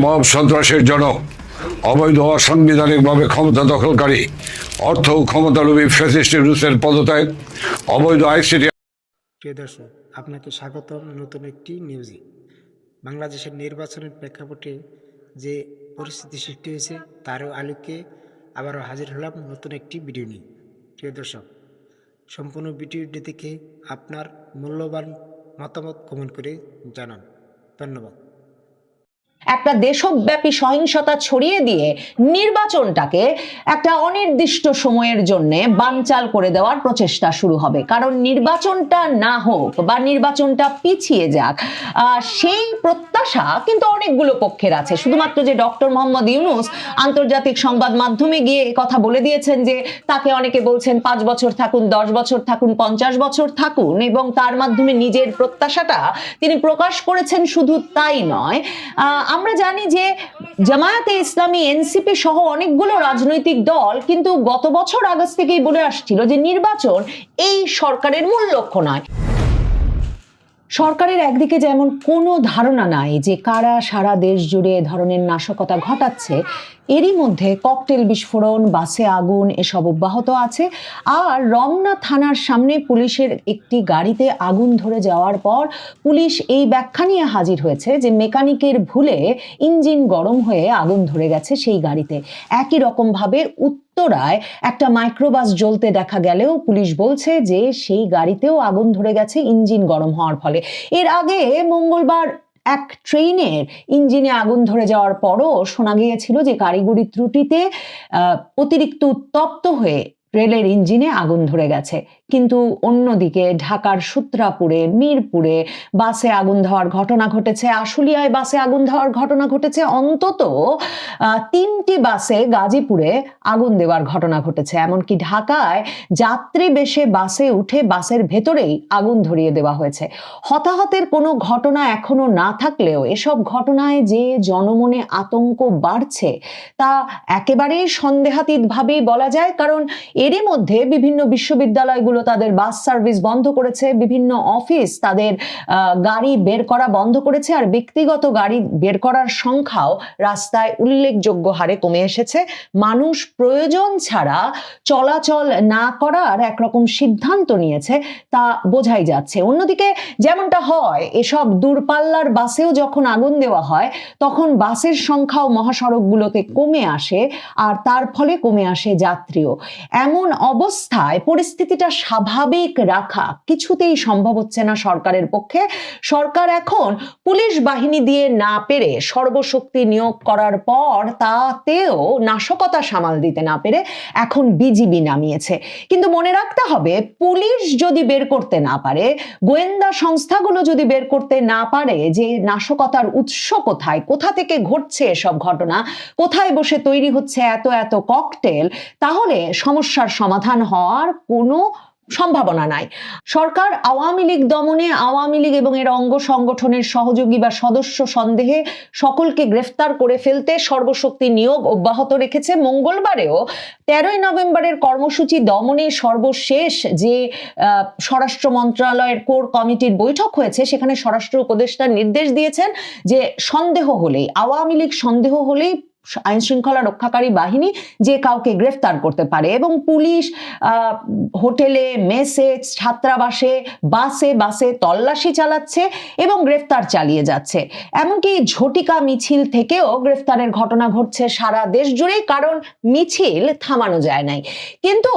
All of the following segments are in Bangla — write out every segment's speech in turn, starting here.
মব সন্ত্রাসের জনক, অবৈধ অসাংবিধানিকভাবে ক্ষমতা দখলকারী, অর্থ ও ক্ষমতালোভী ফ্যাসিস্ট রুসের পদত্যাগ, অবৈধ আইসিটি। প্রিয় দর্শক, আপনাকে স্বাগতম নতুন একটি নিউজে। বাংলাদেশের নির্বাচনের প্রেক্ষাপটে যে পরিস্থিতি সৃষ্টি হয়েছে তারও আলোকে আবারও হাজির হলাম নতুন একটি ভিডিও নিয়ে। প্রিয় দর্শক, সম্পূর্ণ ভিডিওটি দেখে আপনার মূল্যবান মতামত কমেন্ট করে জানান। ধন্যবাদ। একটা দেশব্যাপী সহিংসতা ছড়িয়ে দিয়ে নির্বাচনটাকে একটা অনির্দিষ্ট সময়ের জন্য বানচাল করে দেওয়ার প্রচেষ্টা শুরু হবে। কারণ নির্বাচনটা না হোক বা নির্বাচনটা পিছিয়ে যাক, সেই প্রত্যাশা কিন্তু অনেকগুলো পক্ষের আছে। শুধুমাত্র যে ডক্টর মোহাম্মদ ইউনূস আন্তর্জাতিক সংবাদ মাধ্যমে গিয়ে কথা বলে দিয়েছেন যে তাকে অনেকে বলছেন 5 বছর থাকুন, 10 বছর থাকুন, 50 বছর থাকুন, এবং তার মাধ্যমে নিজের প্রত্যাশাটা তিনি প্রকাশ করেছেন, শুধু তাই নয়, আমরা জানি যে জামায়াতে ইসলামী, এনসিপি সহ অনেকগুলো রাজনৈতিক দল কিন্তু গত বছর আগস্ট থেকেই বলে আসছিল যে নির্বাচন এই সরকারের মূল লক্ষ্য নয়। সরকারের একদিকে যেমন কোনো ধারণা নাই যে কারা সারা দেশ জুড়ে এ ধরনের নাশকতা ঘটাচ্ছে, এরই মধ্যে ককটেল বিস্ফোরণ, বাসে আগুন এসব অব্যাহত আছে। আর রমনা থানার সামনে পুলিশের একটি গাড়িতে আগুন ধরে যাওয়ার পর পুলিশ এই ব্যাখ্যা নিয়ে হাজির হয়েছে যে মেকানিকের ভুলে ইঞ্জিন গরম হয়ে আগুন ধরে গেছে সেই গাড়িতে। একই রকমভাবে উত্তরায় একটা মাইক্রোবাস জ্বলতে দেখা গেলেও পুলিশ বলছে যে সেই গাড়িতেও আগুন ধরে গেছে ইঞ্জিন গরম হওয়ার ফলে। এর আগে মঙ্গলবার এক ট্রেনের ইঞ্জিনে আগুন ধরে যাওয়ার পরও শোনা গিয়েছিল যে কারিগরি ত্রুটিতে অতিরিক্ত উত্তপ্ত হয়ে রেলের ইঞ্জিনে আগুন ধরে গেছে। কিন্তু অন্যদিকে ঢাকার সূত্রাপুরে, মিরপুরে বাসে আগুন দেওয়ার ঘটনা ঘটেছে, আশুলিয়ায় বাসে আগুন দেওয়ার ঘটনা ঘটেছে, অন্তত 3টি বাসে গাজীপুরে আগুন দেওয়ার ঘটনা ঘটেছে। এমনকি ঢাকায় যাত্রী বেশে বাসে উঠে বাসের ভেতরেই আগুন ধরিয়ে দেওয়া হয়েছে। হতাহতের কোনো ঘটনা এখনো না থাকলেও এসব ঘটনায় যে জনমনে আতঙ্ক বাড়ছে তা একেবারেই সন্দেহাতীতভাবেই বলা যায়। কারণ এরই মধ্যে বিভিন্ন বিশ্ববিদ্যালয়গুলো তাদের বাস সার্ভিস বন্ধ করেছে, বিভিন্ন অফিস তাদের গাড়ি বের করা বন্ধ করেছে, আর ব্যক্তিগত গাড়ি বের করার সংখ্যাও রাস্তায় উল্লেখযোগ্য হারে কমে এসেছে। মানুষ প্রয়োজন ছাড়া চলাচল না করার একরকম সিদ্ধান্ত নিয়েছে, তা বোঝাই যাচ্ছে। অন্যদিকে যেমনটা হয়, এসব দূরপাল্লার বাসেও যখন আগুন দেওয়া হয় তখন বাসের সংখ্যাও মহাসড়কগুলোতে কমে আসে, আর তার ফলে কমে আসে যাত্রীও। এমন অবস্থায় পরিস্থিতিটা স্বাভাবিক রাখা কিছুতেই সম্ভব হচ্ছে না সরকারের পক্ষে। সরকার এখন পুলিশ বাহিনী দিয়ে না পেরে, সর্বশক্তি নিয়োগ করার পর তাতেও নাশকতা সামাল দিতে না পেরে এখন বিজিবি নামিয়েছে। কিন্তু মনে রাখতে হবে, পুলিশ যদি বের করতে না পারে, গোয়েন্দা সংস্থাগুলো যদি বের করতে না পারে যে নাশকতার উৎস কোথায়, কোথা থেকে ঘটছে এসব ঘটনা, কোথায় বসে তৈরি হচ্ছে এত এত ককটেল, তাহলে সমস্যার সমাধান হওয়ার কোনো সম্ভাবনা নাই। সরকার আওয়ামী লীগ দমনে, আওয়ামী লীগ এবং এর অঙ্গ সংগঠনের সহযোগী বা সদস্য সন্দেহে সকলকে গ্রেফতার করে ফেলতে সর্বশক্তি নিয়োগ অব্যাহত রেখেছে। মঙ্গলবারেও 13ই নভেম্বরের কর্মসূচি দমনে সর্বশেষ যে স্বরাষ্ট্র মন্ত্রণালয়ের কোর কমিটির বৈঠক হয়েছে, সেখানে স্বরাষ্ট্র উপদেষ্টা নির্দেশ দিয়েছেন যে সন্দেহ হলেই, আওয়ামী লীগ সন্দেহ হলেই আইন শৃঙ্খলা রক্ষাকারী বাহিনী যে কাউকে গ্রেফতার করতে পারে। এবং পুলিশ হোটেলে, মেসে, ছাত্রাবাসে, বাসে বাসে তল্লাশি চালাচ্ছে এবং গ্রেফতার চালিয়ে যাচ্ছে। এমনকি ঝটিকা মিছিল থেকেও গ্রেফতারের ঘটনা ঘটছে সারা দেশ জুড়েই, কারণ মিছিল থামানো যায় নাই। কিন্তু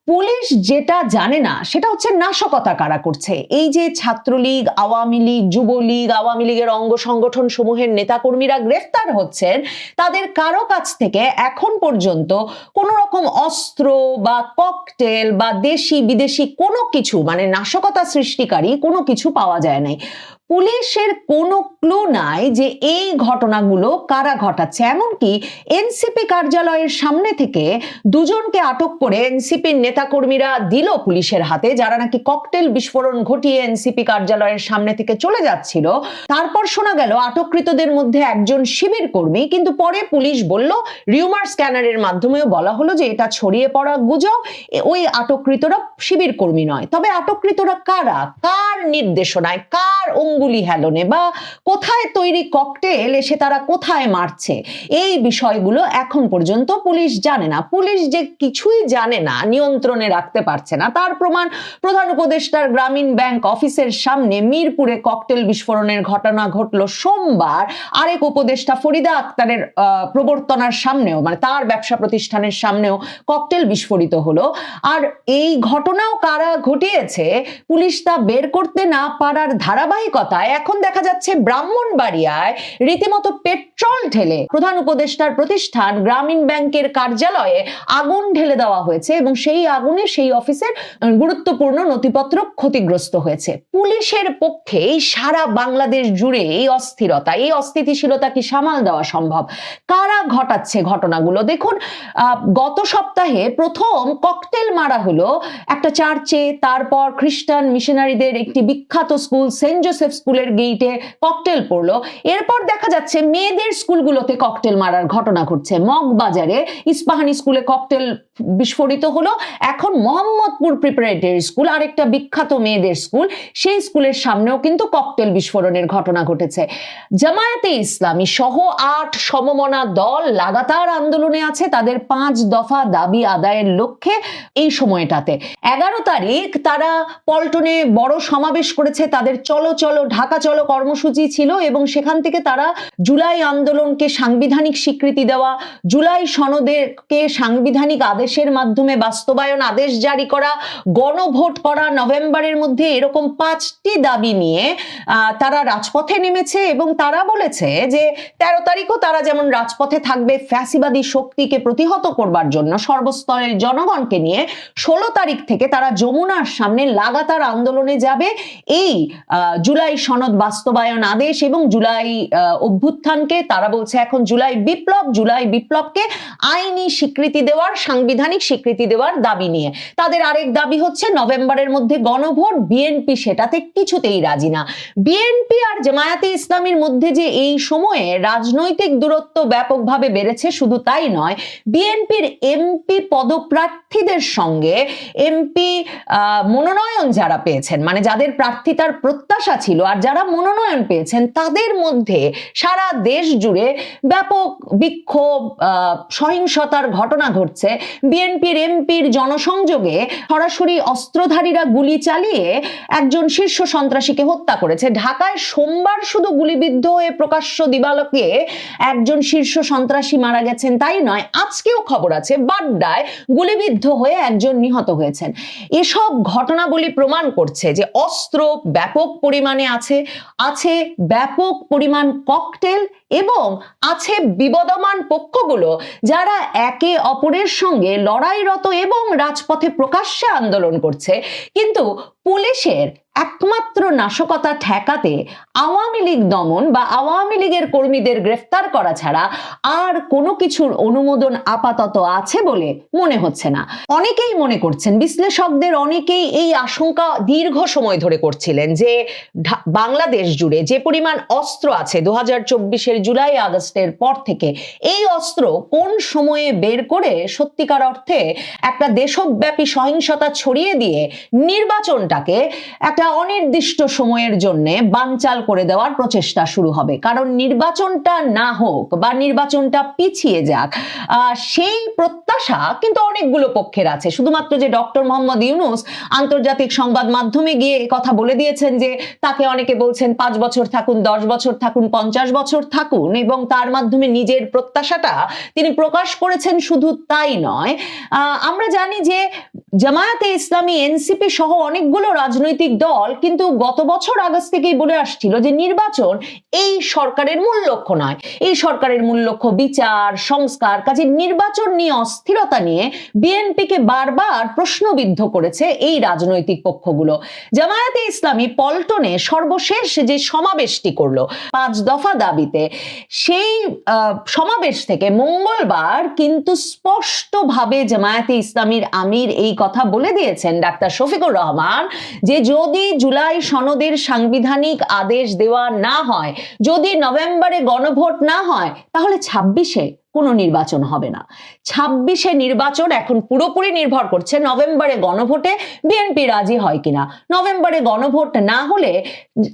পুলিশ যেটা জানে না সেটা হচ্ছে নাশকতা কারা করছে। এই যে ছাত্রলীগ, আওয়ামী লীগ, যুবলীগ, আওয়ামী লীগের অঙ্গ সংগঠন সমূহের নেতাকর্মীরা গ্রেফতার হচ্ছেন, তাদের কারো কাছ থেকে এখন পর্যন্ত কোনো রকম অস্ত্র বা ককটেল বা দেশি বিদেশি কোনো কিছু, মানে নাশকতা সৃষ্টিকারী কোনো কিছু পাওয়া যায় নাই। পুলিশের কোনো ক্লু নাই যে এই ঘটনাগুলো কারা ঘটাচ্ছে। এমনকি এনসিপি কার্যালয়ের সামনে থেকে 2জনকে আটক করে এনসিপির নেতাকর্মীরা দিল পুলিশের হাতে, যারা নাকি ককটেল বিস্ফোরণ ঘটিয়ে এনসিপি কার্যালয়ের সামনে থেকে চলে যাচ্ছিল। তারপর শোনা গেল আটককৃতদের মধ্যে একজন শিবির কর্মী, কিন্তু পরে পুলিশ বলল, রিউমার স্ক্যানারের মাধ্যমেও বলা হলো যে এটা ছড়িয়ে পড়া গুজব, ওই আটককৃতরা শিবির কর্মী নয়। তবে আটককৃতরা কারা, কার নির্দেশনায়, কার অঙ্গ অঙ্গুলি হেলনে বা কোথায় তৈরি ককটেল এসে তারা কোথায় মারছে, এই বিষয়গুলো এখন পর্যন্ত পুলিশ জানে না। পুলিশ যে কিছুই জানে না, নিয়ন্ত্রণে রাখতে পারছে না, তার প্রমাণ প্রধান উপদেষ্টার গ্রামীণ ব্যাংক অফিসের সামনে মিরপুরে ককটেল বিস্ফোরণের ঘটনা ঘটলো সোমবার। আরেক উপদেষ্টা ফরিদা আক্তারের প্রবর্তনার সামনেও, মানে তার ব্যবসা প্রতিষ্ঠানের সামনেও ককটেল বিস্ফোরিত হলো। আর এই ঘটনাও কারা ঘটিয়েছে পুলিশ তা বের করতে না পারার ধারাবাহিকতায় এখন দেখা যাচ্ছে ব্রাহ্মণবাড়িয়ায় রীতিমতো পেট্রোল ঢেলে প্রধান উপদেষ্টার প্রতিষ্ঠান গ্রামীণ ব্যাংকের কার্যালয়ে আগুন ঢেলে দেওয়া হয়েছে এবং সেই আগুনে সেই অফিসের গুরুত্বপূর্ণ নথিপত্র ক্ষতিগ্রস্ত হয়েছে। পুলিশের পক্ষে সারা বাংলাদেশ জুড়ে এই অস্থিরতা, এই অস্থিতিশীলতা কি সামাল দেওয়া সম্ভব? কারা ঘটাচ্ছে ঘটনাগুলো? দেখুন, গত সপ্তাহে প্রথম ককটেল মারা হলো একটা চার্চে, তারপর খ্রিস্টান মিশনারিদের একটি বিখ্যাত স্কুল সেন্ট জোসেফ স্কুলের গেইটে ককটেল পড়লো। এরপর দেখা যাচ্ছে মেয়েদের স্কুলগুলোতে ককটেল মারার ঘটনা ঘটছে। মগবাজারে ইস্পাহানি স্কুলে ককটেল বিস্ফোরিত হলো। এখন মোহাম্মদপুর প্রিপারেটরি স্কুল, আরেকটা বিখ্যাত মেয়েদের স্কুল, সেই স্কুলের সামনেও কিন্তু ককটেল বিস্ফোরণের ঘটনা ঘটেছে। জামায়াতে ইসলামী সহ 8 সমমনা দল লাগাতার আন্দোলনে আছে তাদের 5 দফা দাবি আদায়ের লক্ষ্যে। এই সময়টাতে 11 তারিখ তারা পল্টনে বড় সমাবেশ করেছে, তাদের চলো চলো ঢাকা চলো কর্মসূচি ছিল এবং সেখান থেকে তারা জুলাই আন্দোলনকে সাংবিধানিক স্বীকৃতি দেওয়া, জুলাই সনদকে সাংবিধানিক আদেশের মাধ্যমে বাস্তবায়ন আদেশ জারি করা, গণভোট করা নভেম্বরের মধ্যে, এরকম 5টি দাবি নিয়ে তারা রাজপথে নেমেছে এবং তারা বলেছে যে 13 তারিখও তারা যেমন রাজপথে থাকবে ফ্যাসিবাদী শক্তিকে প্রতিহত করবার জন্য সর্বস্তরের জনগণকে নিয়ে। 16 তারিখ থেকে তারা যমুনার সামনে লাগাতার আন্দোলনে যাবে এই জুলাই সনদ বাস্তবায়ন আদেশ এবং জুলাই অভ্যুত্থানকে, তারা বলছে এখন জুলাই বিপ্লবকে আইনি স্বীকৃতি দেওয়ার, সাংবিধানিক স্বীকৃতি দেওয়ার দাবি নিয়ে। তাদের আরেক দাবি হচ্ছে নভেম্বরের মধ্যে গণভোট। বিএনপি সেটাতে কিছুতেই রাজি না। বিএনপি আর জামায়াতে ইসলামীর মধ্যে যে এই সময়ে রাজনৈতিক দূরত্ব ব্যাপকভাবে বেড়েছে, শুধু তাই নয়, বিএনপির এমপি পদপ্রার্থীদের সঙ্গে এমপি মনোনয়ন যারা পেয়েছেন, মানে যাদের প্রার্থিতার প্রত্যাশা ছিল আর যারা মনোনয়ন পেয়েছেন, তাদের মধ্যে সারা দেশ জুড়ে ব্যাপক বিক্ষোভ, সহিংসতার ঘটনা ঘটছে। বিএনপির এমপির জনসংযোগে সরাসরি অস্ত্রধারীরা গুলি চালিয়ে একজন শীর্ষ সন্ত্রাসীকে হত্যা করেছে। ঢাকায় সোমবার শুধু গুলিবিদ্ধ হয়ে প্রকাশ্য দিবালোকে একজন শীর্ষ সন্ত্রাসী মারা গেছেন তাই নয়, আজকেও খবর আছে বাড্ডায় গুলিবিদ্ধ হয়ে একজন নিহত হয়েছেন। এসব ঘটনাবলী প্রমাণ করছে যে অস্ত্র ব্যাপক পরিমাণে আছে ব্যাপক পরিমাণ ককটেল এবং আছে বিবদমান পক্ষগুলো যারা একে অপরের সঙ্গে লড়াইরত এবং রাজপথে প্রকাশ্যে আন্দোলন করছে। কিন্তু পুলিশের একমাত্র নাশকতা ঠেকাতে আওয়ামী লীগ দমন বা আওয়ামী লীগের কর্মীদের গ্রেফতার করা ছাড়া আর কোনো কিছুর অনুমোদন আপাতত আছে বলে মনে হচ্ছে না। অনেকেই মনে করছেন, বিশ্লেষকদের অনেকেই এই আশঙ্কা দীর্ঘ সময় ধরে করছিলেন যে বাংলাদেশ জুড়ে যে পরিমাণ অস্ত্র আছে 2024-এর জুলাই আগস্টের পর থেকে, এই অস্ত্র কোন সময়ে বের করে সত্যিকার অর্থে একটা দেশব্যাপী সহিংসতা ছড়িয়ে দিয়ে নির্বাচনটাকে একটা অনির্দিষ্ট সময়ের জন্য বানচাল করে দেওয়ার প্রচেষ্টা শুরু হবে। কারণ নির্বাচনটা না হোক বা নির্বাচনটা পিছিয়ে যাক, সেই প্রত্যাশা কিন্তু অনেকগুলো পক্ষের আছে। শুধুমাত্র যে ডক্টর মোহাম্মদ ইউনূস আন্তর্জাতিক সংবাদ মাধ্যমে গিয়ে কথা বলে দিয়েছেন যে তাকে অনেকে বলছেন 5 বছর থাকুন, 10 বছর থাকুন, 50 বছর থাকুন এবং তার মাধ্যমে নিজের প্রত্যাশাটা তিনি প্রকাশ করেছেন, শুধু তাই নয়, আমরা জানি যে জামায়াতে ইসলামী, এনসিপি সহ অনেকগুলো রাজনৈতিক দল কিন্তু গত বছর আগস্ট থেকেই বলে আসছিল যে নির্বাচন এই সরকারের মূল লক্ষ্য নয়, এই সরকারের মূল লক্ষ্য বিচার সংস্কার। কাজে নির্বাচন নিয়ে অস্থিরতা নিয়ে বিএনপিকে বারবার প্রশ্নবিদ্ধ করেছে এই রাজনৈতিক পক্ষগুলো। জামায়াতে ইসলামী পল্টনে সর্বশেষ যে সমাবেশটি করলো 5 দফা দাবিতে, সেই সমাবেশ থেকে মঙ্গলবার কিন্তু স্পষ্টভাবে জামায়াতে ইসলামীর আমির এই কথা বলে দিয়েছেন, ডাক্তার শফিকুর রহমান, যে যদি জুলাই সনদের সাংবিধানিক আদেশ দেওয়া না হয়, যদি নভেম্বরে গণভোট না হয়, তাহলে 26-এ কোনো নির্বাচন হবে না। 26-এ নির্বাচন এখন পুরোপুরি নির্ভর করছে নভেম্বরে গণভোটে বিএনপি রাজি হয় কিনা। নভেম্বরে গণভোট না হলে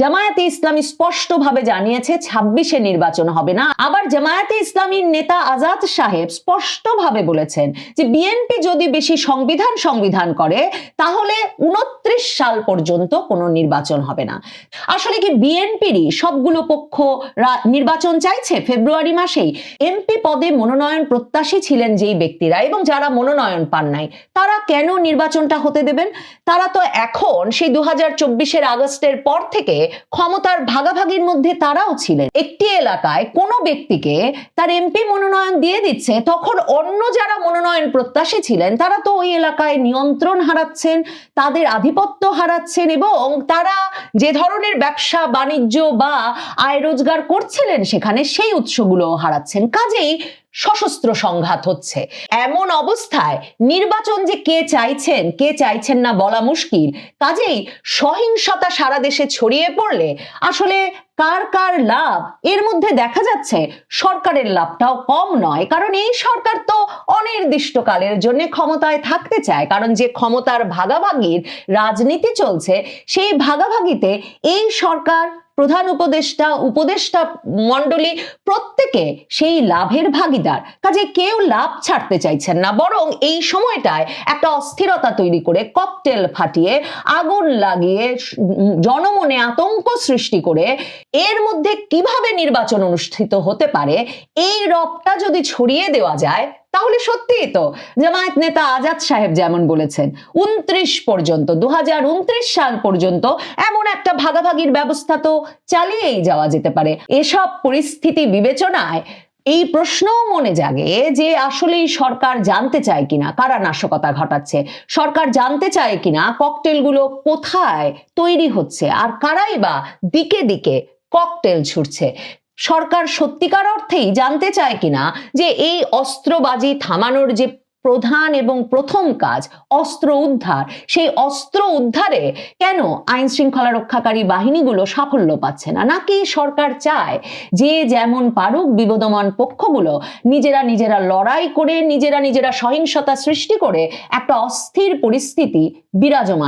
জামায়াতে ইসলামী স্পষ্টভাবে জানিয়েছে 26-এ নির্বাচন হবে না। আবার জামায়াতে ইসলামীর নেতা আজাদ সাহেব স্পষ্টভাবে বলেছেন যে বিএনপি যদি বেশি সংবিধান করে তাহলে 29 সাল পর্যন্ত কোনো নির্বাচন হবে না। আসলে কি বিএনপিরই সবগুলো পক্ষ নির্বাচন চাইছে ফেব্রুয়ারি মাসেই? এমপি পদে মনোনয়ন প্রত্যাশী ছিলেন যেই ব্যক্তিরা এবং যারা মনোনয়ন পান নাই, তারা কেন নির্বাচনটা হতে দেবেন? তারা তো এখন সেই 2024-এর আগস্টের পর থেকে ক্ষমতার ভাগাভাগির মধ্যে তারাও ছিলেন। একটি এলাকায় কোনো ব্যক্তিকে তার এমপি মনোনয়ন দিয়ে দিচ্ছে, তখন অন্য যারা মনোনয়ন প্রত্যাশী ছিলেন তারা তো ওই এলাকায় নিয়ন্ত্রণ হারাচ্ছেন, তাদের আধিপত্য হারাচ্ছেন এবং তারা যে ধরনের ব্যবসা বাণিজ্য বা আয় রোজগার করছিলেন সেখানে সেই উৎসগুলো হারাচ্ছেন। কাজেই সশস্ত্র সংঘাত হচ্ছে। এমন অবস্থায় নির্বাচন যে কে চাইছেন না বলা মুশকিল। কাজেই সহিংসতা সারা দেশে ছড়িয়ে পড়লে আসলে কার কার লাভ? এর মধ্যে দেখা যাচ্ছে সরকারের লাভটাও কম নয়, কারণ এই সরকার তো অনির্দিষ্টকালের জন্য ক্ষমতায় থাকতে চায়। কারণ যে ক্ষমতার ভাগাভাগির রাজনীতি চলছে সেই ভাগাভাগিতে এই সরকার, প্রধান উপদেষ্টা মণ্ডলী প্রত্যেকে সেই লাভের ভাগিদার। কাজে কেউ লাভ ছাড়তে চাইছেন না, বরং এই সময়টায় একটা অস্থিরতা তৈরি করে ককটেল ফাটিয়ে আগুন লাগিয়ে জনমনে আতঙ্ক সৃষ্টি করে এর মধ্যে কিভাবে নির্বাচন অনুষ্ঠিত হতে পারে এই রবটা যদি ছড়িয়ে দেওয়া যায় তাহলে সত্যিই তো জামায়াত নেতা আজাদ সাহেব যেমন বলেছেন 2029 সাল পর্যন্ত এমন একটা ভাগাভাগির ব্যবস্থা তো চালিয়েই যাওয়া যেতে পারে। এসব পরিস্থিতি বিবেচনায় এই প্রশ্নও মনে জাগে যে আসলেই সরকার জানতে চায় কিনা কারা নাশকতা ঘটাচ্ছে, সরকার জানতে চায় কিনা ককটেলগুলো কোথায় তৈরি হচ্ছে আর কারাই বা দিকে দিকে ককটেল ছুড়ছে। সরকার সত্যিকার অর্থেই জানতে চায় কিনা যে এই অস্ত্রবাজি থামানোর যে প্রধান এবং প্রথম কাজ অস্ত্র উদ্ধার, সেই অস্ত্র উদ্ধারে কেন আইন শৃঙ্খলা রক্ষাকারী বাহিনীগুলো সাফল্য পাচ্ছে না? নাকি সরকার চায় যে যেমন পারুক বিবদমান পক্ষগুলো নিজেরা লড়াই করে নিজেরা সহিংসতা সৃষ্টি করে একটা অস্থির পরিস্থিতি বিরাজমান